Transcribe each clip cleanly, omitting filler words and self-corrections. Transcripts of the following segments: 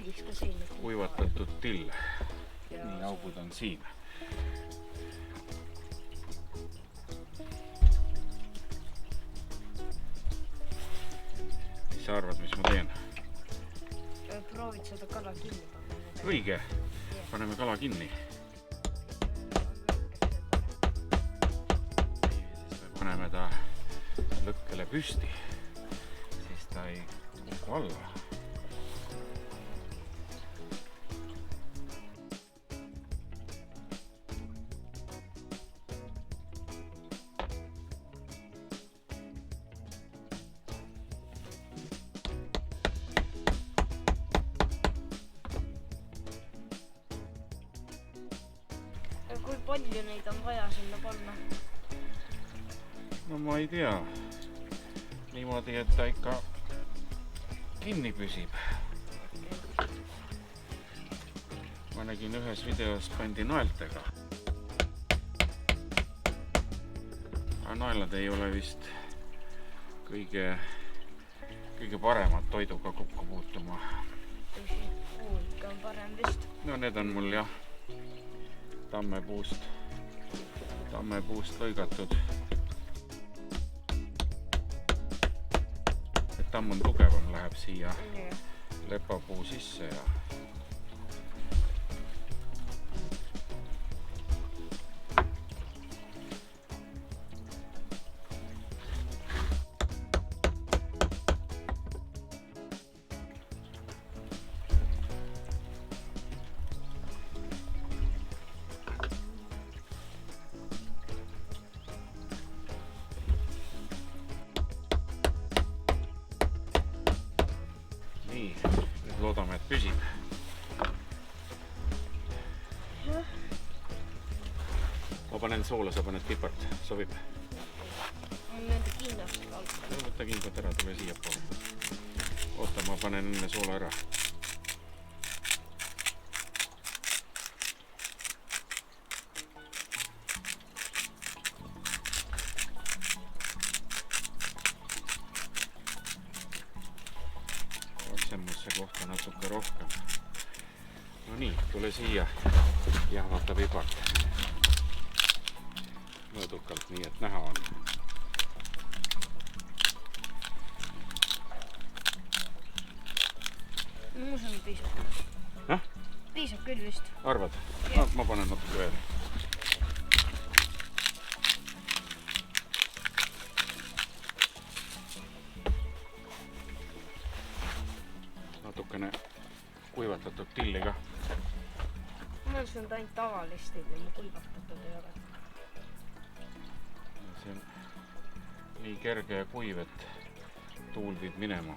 meeldiks ka selline kuivatatud till. Nii augud on siin. Mis sa arvad, mis ma teen? Proovid seda kala kinni panna. Õige. Paneme kala kinni. Siis me paneme ta lõkkele püsti. Siis ta ei kuku alla. Kui palju neid on vaja sinna panna? No ma ei tea. Niimoodi, et ta ikka kinni püsib. Ma nägin ühes videos pandi naeltega. Aga naelad ei ole vist kõige paremad toiduga kokku puutuma. Ikka on parem vist. No need on mul jah tammepuust lõigatud. Et tamm on tugevam, läheb siia lepapuu sisse ja nüüd loodame, et püsib. Ma panen soola, sa paned pipart, sobib? On nende kindlasti alt. Võtta kindlalt ära, tule siia poole. Oota, ma panen enne soola ära. Vaksemusse kohta natuke rohkem. No nii, tule siia. Jahvata pipart. Mõõdukalt nii, et näha on. Ma usun, et piisab. Piisab küll vist. Arvad? Ma panen natuke veel. Natukene kuivatatud tilli ka. Ma usun, et ainult tavalist tilli, ma kuivatatud ei ole. See on nii kerge ja kuiv, et tuul viib minema.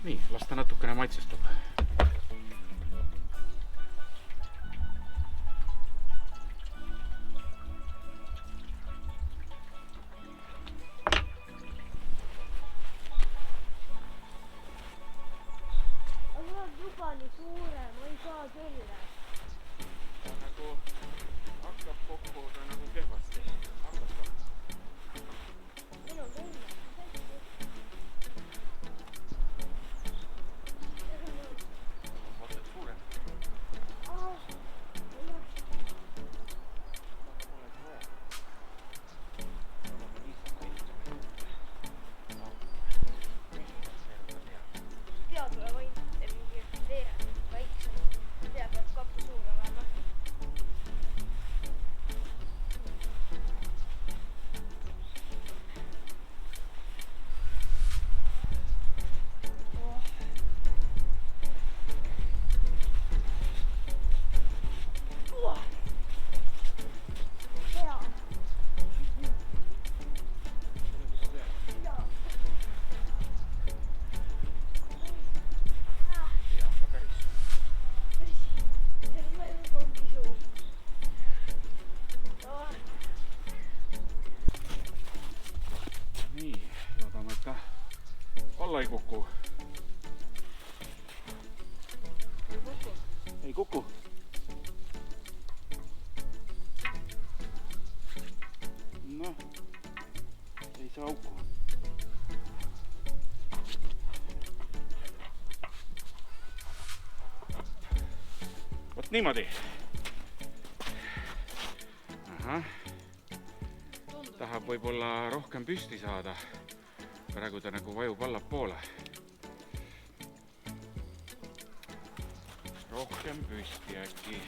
Nii, las ta natukene maitsestub. Aga juba nii suure, ma ei saa selle. Nagu hakkab kokku, ta nagu kehvasti. Minu tunne. alla ei kuku. Ei kuku. Noh, ei saa auku. Vot niimoodi. Ahah. Tahab võib-olla rohkem püsti saada. Praegu ta nagu vajub allapoole. Rohkem püsti äkki.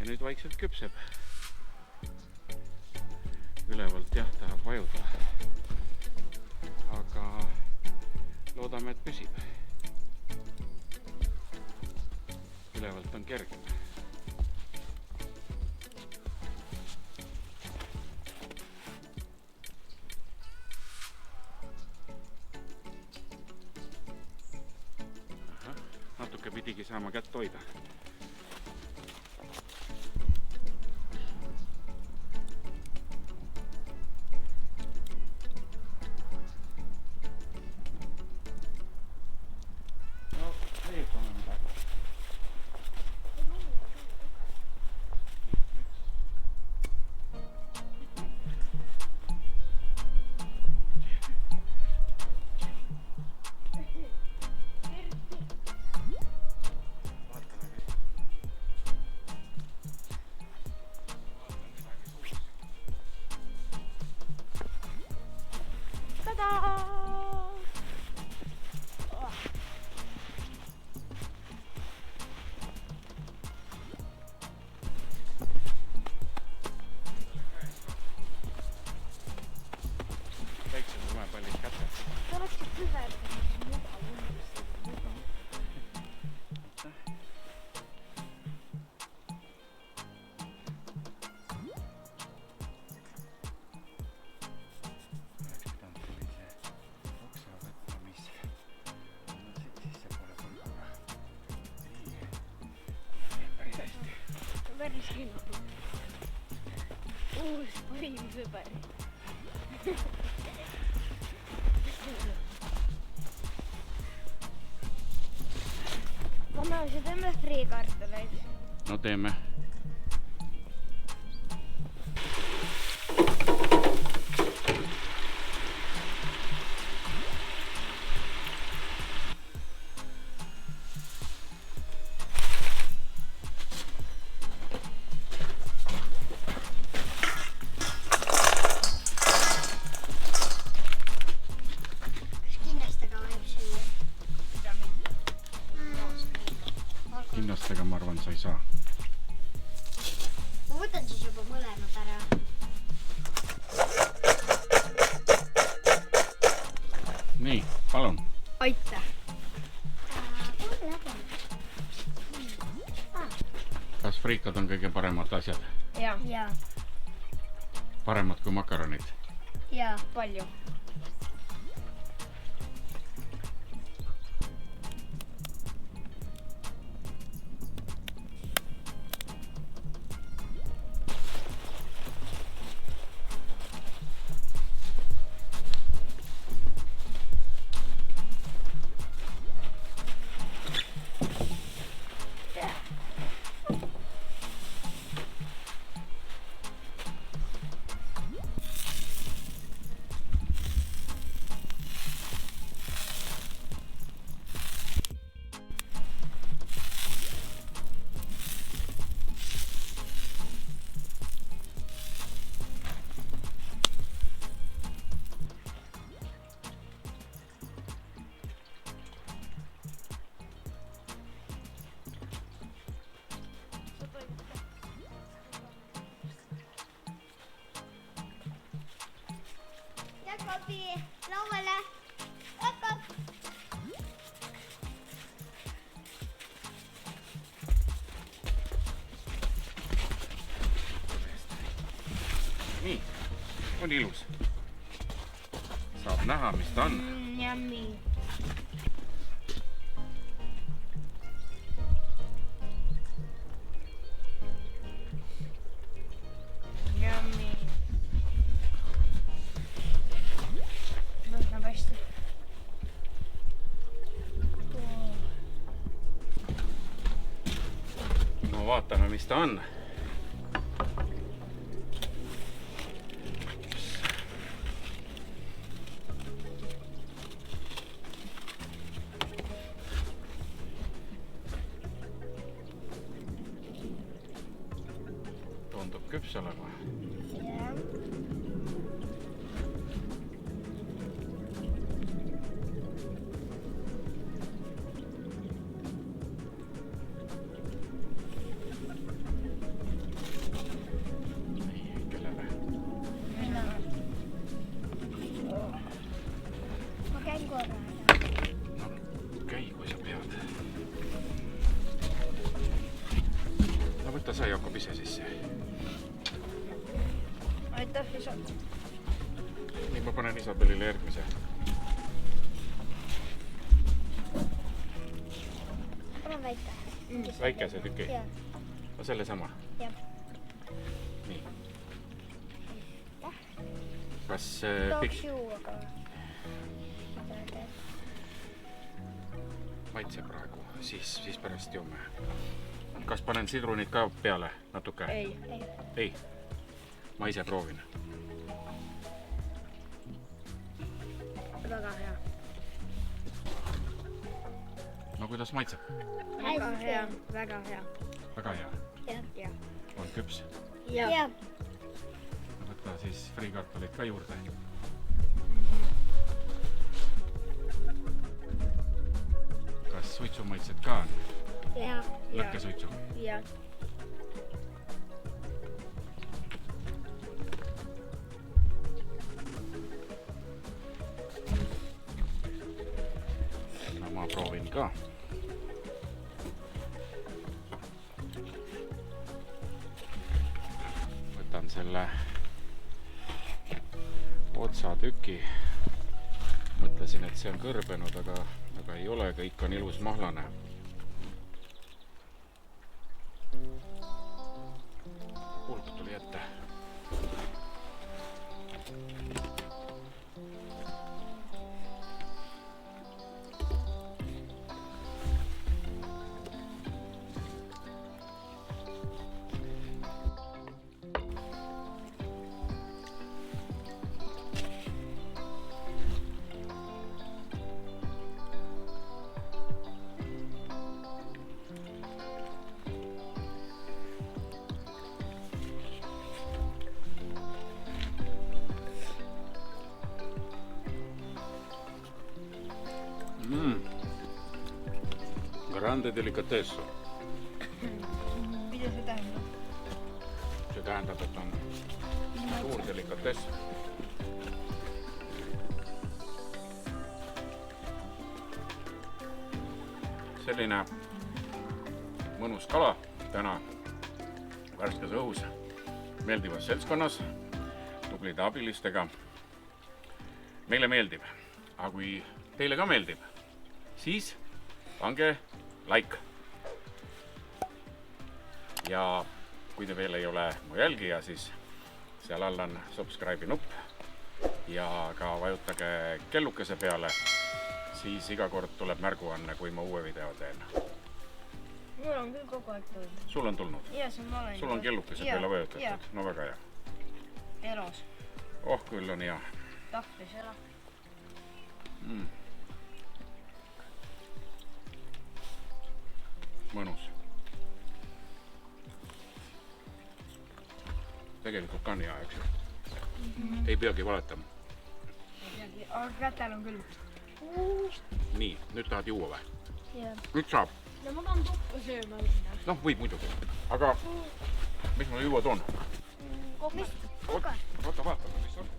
Nüüd vaikselt küpseb. Ülevalt jah, tahab vajuda. Aga loodame, et püsib. Ülevalt on kergem. Aha, natuke pidigi saama kätt hoida. Päris hinnatud. Uus parim sõber. Vanaisi teeme friikartuleid. No teeme. Kinnastega ma arvan, sa ei saa. Ma võtan siis juba mõlemad ära. Nii, palun. Aitäh. Kas friikad on kõige paremad asjad? Ja. Paremad kui makaronid? Ja, palju. tagasi lauale. Op. Nii, on ilus. Saab näha, mis ta on. Yummy. Yummy. Näeb hästi. No vaatame, mis ta on. Tundub küps olema. Jah. Kellele? Ma käin korra. No, käi, kui sa pead. No võta sa, Jakob, ise sisse. Aitäh, isa. Nii, ma panen Isabelile järgmise. Palun väike. Väikese tüki. Jah. No selle sama. Jah. Nii. Kas Tooks juuaga. maitse praegu, siis pärast joome. Kas panen sidrunid ka peale natuke? Ei. Ei. Ma ise proovin. Väga hea. No kuidas maitseb? Väga hea. Väga hea. Väga hea. Jah. On küps. Jah. Võta siis friikartulid ka juurde. Kas suitsu maitsed ka on? Jah. Lõkkesuitsu. Jah. No ma proovin ka. Võtan selle otsatüki. Mõtlesin, et see on kõrbenud, aga ei ole, kõik on ilus mahlane. Pulk tuli ette. Grande delicatesso. Mida see tähendab? See tähendab, et on suur delikatess. Selline mõnus kala täna värskes õhus, meeldivas seltskonnas, tublide abilistega. Meile meeldib, aga kui teile ka meeldib, siis pange like. Ja kui te veel ei ole mu jälgija, siis seal all on subscribe'i nupp ja ka vajutage kellukese peale, siis iga kord tuleb märguanne, kui ma uue video teen. Mul on küll kogu aeg tulnud. Sul on tulnud? Ja, see ma olen. Sul on kellukese peale vajutatud? No väga hea. Eros. Oh, küll on hea. Tahvis elab. Mõnus. Tegelikult ka on hea, eks ju. Ei peagi valetama. Aga kätel on küll. Nii, nüüd tahad juua või? Jah. Nüüd saab. No ma tahan tuppa sööma minna. Noh, võib muidugi. Aga mis ma juua toon? Mis? Oota, vaatame, mis on.